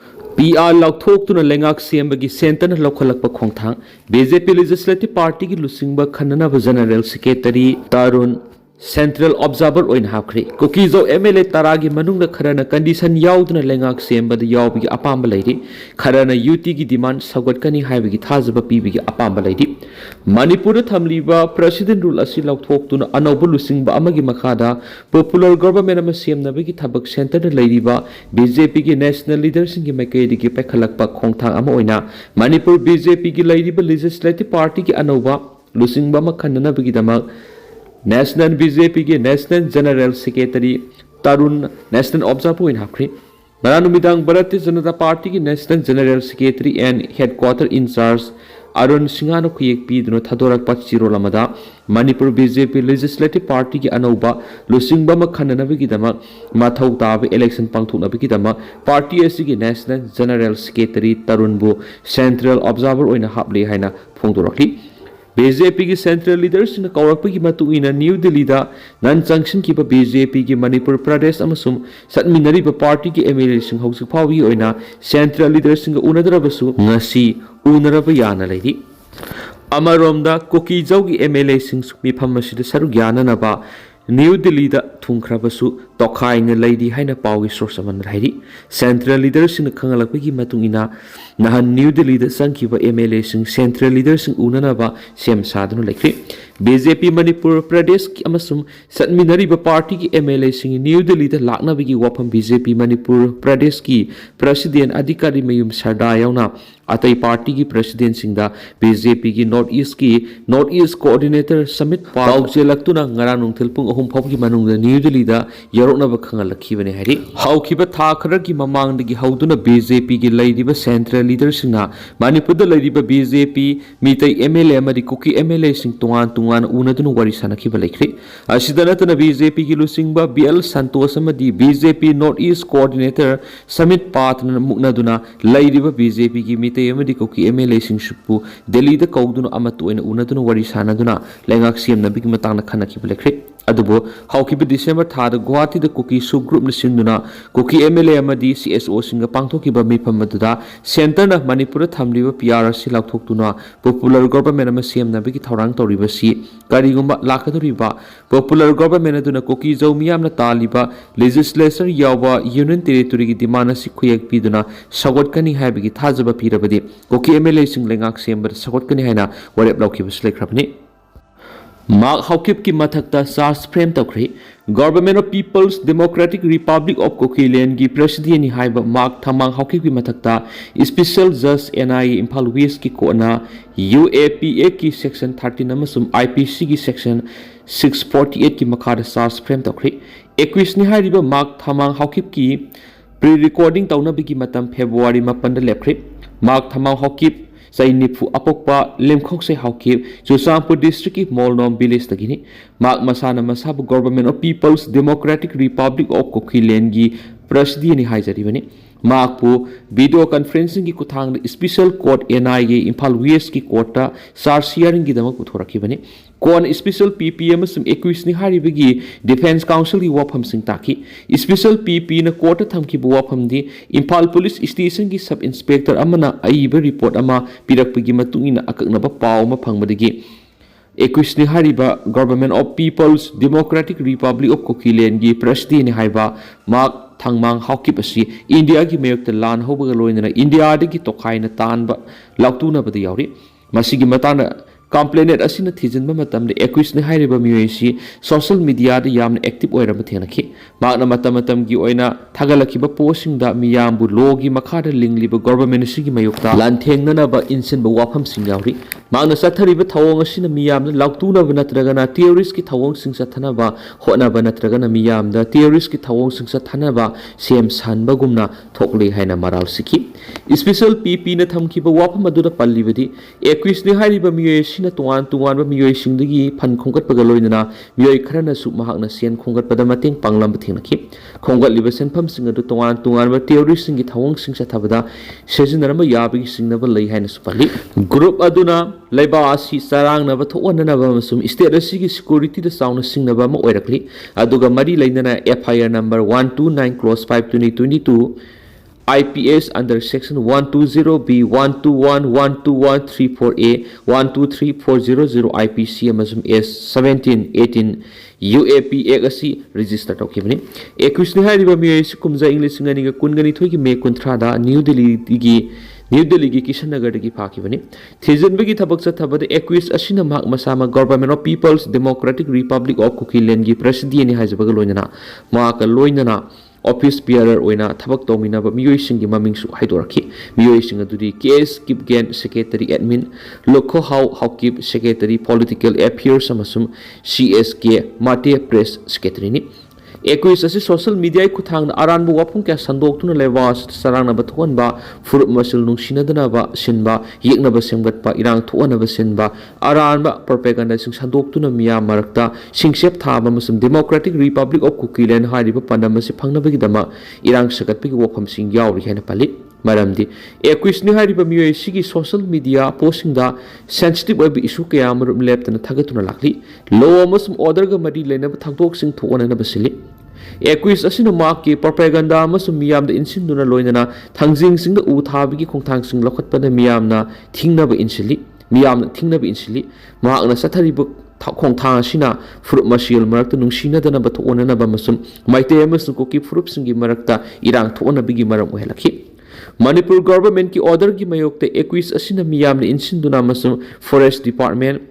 PR Lauktokuna Lengak Siambagi Center Lokalakpa Kongtang, BJP Legislative Party ki Lusingba Khanana General Secretary Tarun Central Observer oin hakri Kuki zo MLA taragi manungda kharana condition yaudna lengak semba da yawbi apamba leidi kharana UT ki demand sagot kani haibi ki thazaba pibi ki apamba leidi Manipur thamliba president rule asi laukthoktuna anobu lusingba amagi makada popular government ama semnabi ki thabak center da leidiba BJP ki national leaders ki maikedi ki pekhalakpa khongthang ama oina Manipur BJP ki leidiba legislative party ki anoba lusingba makhanna bigi damak National BJP के National General Secretary Tarun National Observer in Hakri Maranumidang Bharatiya Janata Party की National General Secretary and Headquarter in charge Arun Singhano Kuyek Pidno Thadorak Pachiro Lamada Manipur BJP Legislative Party की अनौबा लुसिंगबा मखननबी की दमा माथौ ताब election पांगथुनबी की दमा party AC की National General Secretary Tarun बु Central Observer ओइना हापले हाइना फोंदोरखली BJP की सेंट्रल लीडर्स ने कौरपी की मतुइना न्यू दिल्ली दा नन जंक्शन की BJP की मणिपुर प्रदेश अमसुम सत्मिनरी पार्टी की MLA सिंह हौसिक फावी ओइना सेंट्रल लीडर्स सिंह उनदरबसु ngasi उनरब याना लेदी अमरोमदा कुकी जौगी MLA सिंह मिफम मसिद सरुग याननबा न्यू दिल्ली दा थुंखरबसु तोखाइने लेदी हाइना पावी सोर्स अमन राइदी सेंट्रल लीडर्स ने खंगलपी की मतुइना नहन न्यू दिल्ली दा संखिबा MLA सिंह सेंट्रल लीडर्स उननबा सेम साधन लेख्रे BJP मणिपुर प्रदेश की अमसुम सत्मिनरीबा पार्टी की MLA सिंह न्यू दिल्ली दा लाकनबगी वाफम BJP मणिपुर प्रदेश की प्रेसिडेंट अधिकारी मयुम सरदा यावना अतई पार्टी की प्रेसिडेंट सिंह दा BJP की नॉर्थ ईस्ट कोऑर्डिनेटर समिट पाउजेलक्तुना ngara nungthil pung ahum phok ki manung da New Delhi da yaroknaba khangalakhi bane hari haukiba tha khara ki mamang dagi hauduna BJP ki leidiba central leader singna Manipur da leidiba BJP mitai MLA amadi Kuki MLA sing tungan unadun wari sanakhiba lekhri asida natana BJP ki lusingba BL Santosh amadi BJP North East coordinator Samit Patna muknaduna leidiba BJP ki mitai amadi Kuki MLA sing supu Delhi da kauduna amatu ena unadun wari sanaduna lengak CM nabi ki matangna khanakhiba lekhri अदुबो हाउकिबे December थाद गुवाहाटी द Kuki subgroup न सिंगुना Kuki MLA अमदी CSO सिंग पांगथोकिबा मिफम मदुदा सेंटर न मणिपुर थमलिबा PRC लाउथोक्तुना पॉपुलर गवर्नमेंट अम CM नबी की थौरांग तौरिबसी करिगुम्बा लाखदोरिबा पॉपुलर गवर्नमेंट अदुना कुकी जौमियाम न तालिबा लेजिस्लेचर यावा यूनियन टेरिटोरी की डिमांड असि खुयक पिदुना सगोटकनी हाइबगी थाजबा पिरबदि कुकी MLA सिंग लेंगाक सेंबर सगोटकनी हाइना वरेप लाउकिबस लेख्रबनी Mark Haukip ki mathakta SARS frame tokri Government of People's Democratic Republic of Kukiland ki president ni haiba Mark Thamang Haukip ki mathakta Special Judge NIA Imphal West ki kona UAPA ki section 13 amasum IPC ki section 648 ki makhada SARS frame tokri 21 ni haiba Mark Thamang Haukip ki pre-recording tauna bi ki matam February 8 da lepri Mark Thamang Haukip Sainifu apokpa lemkhok se haukip Chusampur district ki Molnom village tagini Mark masana masabu Government of People's Democratic Republic of Kukiland gi president ni haijari bani Mark pu video conferencing ki kuthang special court NIA Imphal West ki court ta SARS hearing gi damak puthoraki bani kon special PPM sum 21 ni haribagi defense council ki wafam sing taki special PP na court thamki bu wafam di Imphal police station ki sub inspector amana aiba report ama pirakpagi matungina akakna ba paw ma phangmadagi 21 ni hariba Government of People's Democratic Republic of Kukiland gi president ni haiba Mark Thangmang Haukip asi India ki mayok ta lan hobaga loinana India dagi tokhaina tanba lautuna badi yauri masigi matana complainant asina thijinba matamde 21 ni hairiba miyoisi social media da yamna active oiraba thenaki magna matam gi oina thagalakiba posting da miyambu logi makhada lingliba government sigi mayokta lanthengna ba insin ba wafam sing yauri magna sathariba thawong asina miyamna lautuna ba natragana terrorist ki thawong sing sathana ba hona ba natragana miyamda terrorist ki thawong sing sathana ba sem sanba gumna thokle haina maral siki special PP na thamki ba wafam adu da pallibadi 21 ni hairiba miyoisi tuan ba miyoi singdagi phan khongkat paga loinana miyoi kharana su mahakna sen khongkat pada mateng panglam bathinaki khongkat liba senpham sing adu tuan ba terrorist sing gi thawong sing sathabada sejinarama yabagi singnaba lei haina supali group aduna leiba asi sarang na ba thonana ba masum state asigi security da sauna singnaba ma oirakli aduga mari leinana FIR number 129 close 5 2022 IPS under section 120B 121 121 34A 123 400 IPC amasum S 17 18 UAP Act asi register tawkibani equis ni hariba mi kumza English ngani ga kungani thogi me kuntrada New Delhi gi Kishannagar gi phakibani thijinbagi thabak chathabada equis asina mak masama Government of People's Democratic Republic of Kukiland gi president ni haijabaga loinana maka loinana office bearer oina thabak tawminaba miyoi singi mamingsu haidoraki miyoi sing adudi KS Kipgen secretary admin Lokho Hawkip secretary political affairs amasum CSK Mate press secretary ni equis asi social media kuthang aranbu wapung kya sandok tuna lewa sarang na bathon ba furup masul nungsina dana ba sinba yekna ba semgat pa irang thuana ba sinba aran ba propaganda sing sandok tuna miya marakta singsep tha ba masum Democratic Republic of Kukiland hari ba pandam si phangna ba gidama irang sagat pi wakham sing yauri hena pali maramdi equis ni hari ba miyo sigi social media posting da sensitive ba issue kya marum leptana thagatuna lakli law amasum order ga mari lena ba thangdok sing thuana na basili equis asina maki propaganda amasum miyam da insinduna loinana thangjing sing da u thabi gi khongthang sing lokhat pa da miyam na thingna ba insili miyam na thingna ba insili mak na sathari bu khongthang asina frup masial marakta nungsina dana ba thuona na ba masum maite amasum ko ki frup singi marakta irang thuona bi gi maram ohelaki Manipur government ki order ki mayokte equis asina miyam na insinduna masum forest department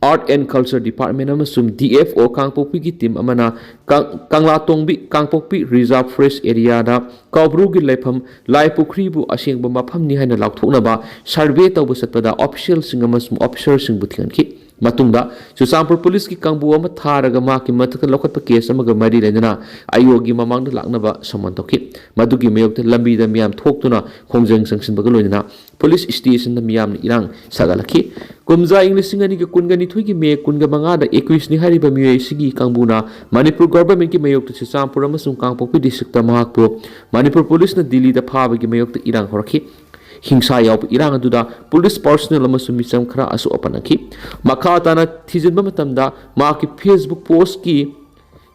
Art and Culture Department amasum DFO Kangpokpi ki team amana Kangla Tongbi Kangpokpi Reserve Forest Area da Kaubru gi lepham Lai Pukri bu asengba mafam ni haina lakthokna ba survey tawbu satpada official sing amasum officer sing buthian ki matungda Chusampur police ki kangbu ama tharaga ma ki mathaka lokhatpa case amaga mari lenana ayogi mamangda lakna ba saman toki madugi mayokte lambi da miyam thoktuna khongjang sangsin baga loina police station da miyam irang sagalaki kumza English singani ki kungani thugi me kunga manga da 21 ni hariba miyo sigi kangbuna Manipur government ki mayokte Chusampur amasum Kangpokpi district ta mahakpu Manipur police na Delhi da phaba ki mayokte irang horaki hingsa yaw irang aduda police personnel amasum micham khara asu apanaki makha tana thijinba matamda ma ki Facebook post ki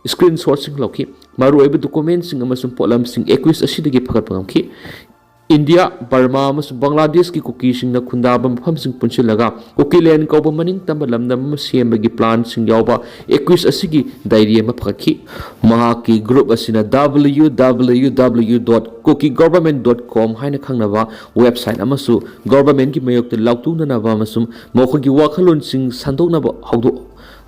screenshot sing loki maru ebe document sing amasum polam sing equis asidagi phagat pamki India Burma amasum Bangladesh ki Kuki sing na khundaba mafam sing punsilaga Kukiland ko ba maning tamba lamdam sembagi plan sing yawba equis asigi diary ma phakhi mahaki group asina www.kukigovernment.com haina khangnaba website amasu government ki mayok te lautuna na ba amasum mokhogi wakhalon sing sandoknaba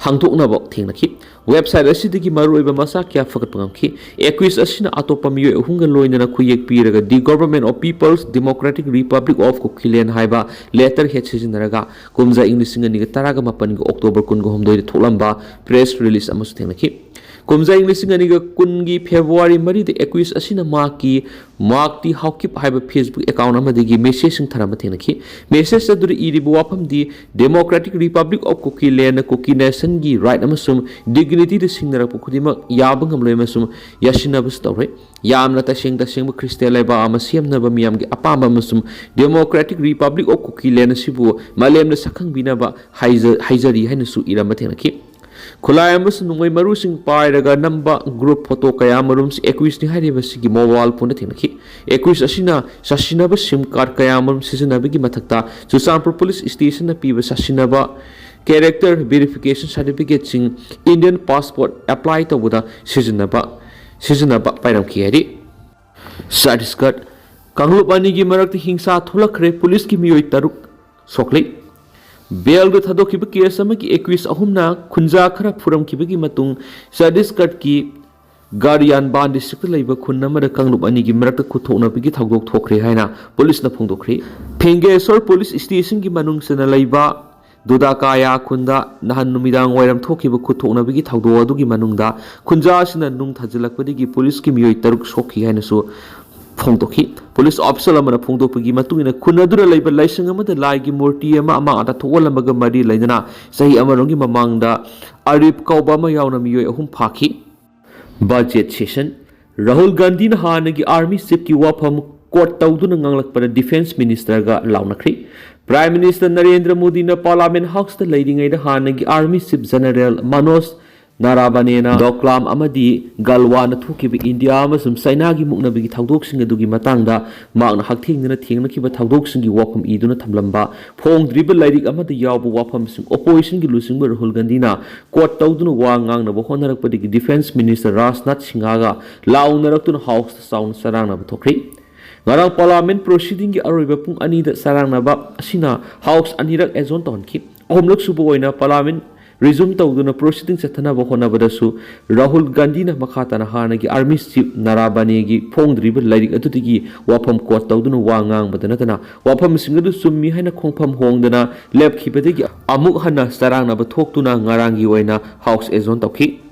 hangdoknaba thengnaki website asidagi maruiba masa kya fakat pangamki equis asina atopa miyo hunga loinana khuyek piraga the Government of People's Democratic Republic of Kukiland haiba letter hetsijinaraga kumza English ngani taraga mapan ga October 19 tholamba press release amasu thengnaki kumza English ngani ga kungi February mari de equis asina maki hawkip haiba Facebook account amadagi message sing tharama thengnaki message aduri iribu wafam di Democratic Republic of Kukiland Kuki nation gi right amasum dignity de singnara pukudima yabang amloi amasum yasinabus tawre yamna taseng bu Christian laiba amasiam na ba miyam gi apamba amasum Democratic Republic of Kukiland sibu malem na sakhang binaba haizari hainasu irama thengnaki Kulay amasum nungay maru sing pairaga namba group photo kaya marum si equis ni hariba sigi mobile phone thengnaki equis asina sasinaba sim card kaya marum sisinabagi mathakta Chusampur police station na piba sasinaba character verification certificate sing Indian passport apply tawuda sizinaba pairam khiyari Satiskat Kanglup anigi marakti hingsa thulakhre police ki miyoi taruk sokli Belga thadokhiba case amagi equis ahumna khunja khara furam kibagi matung Satiskat ki Guardian Ban district laiba khunna mara Kanglup anigi marakta khuthokna bigi thagdok thokre haina police na phongdokri Phenggesor police station ki manung sana laiba Duda kaya khunda nahan numidang wairam thokiba khuthokna bigi thagdo adugi manungda khunja sina nung thajilakpadigi police ki miyoi taruk sokhi haina su phongdokhi police officer amana phongdokpagi matungina khunadura laiba laisang amada laigi murti ama ata thogalamaga mari lainana sahi amarongi mamangda arif kauba ma yauna miyoi ahum phakhi budget session Rahul Gandhi na hanagi army chief ki wafam court tawduna nganglakpada defense minister ga launakri Prime Minister Narendra Modi na Parliament House ta leidingai da hanagi army chief general Manoj Narabanena Doklam amadi Galwana thukiba India amasum Sainagi muknabigi thawdoksing adugi matangda makna hakthingna thengnakiba thawdoksingi wafam iduna thamlamba phongdriba lairik amada yawba wafam sing opposition gi lusingba Rahul Gandhina court tawduna wa ngangnaba honarakpadigi defense minister Rajnath Singhaga launaraktuna house sauna sarangnaba thokri ngarang parliament proceeding gi aroiba pung ani da sarangnaba asina house anirak ezon tonki ahomlok subu oina parliament resume tawduna proceeding chathanaba honabadasu Rahul Gandhi na makhatana hanagi army chief Narabane gi phongdriba lairik atutigi wafam court tawduna wa ngangbadana tana wafam singadu summi haina khongpham hongdana lepkhibadagi amuk hana sarangnaba thoktuna ngarangi oina house ezon tawki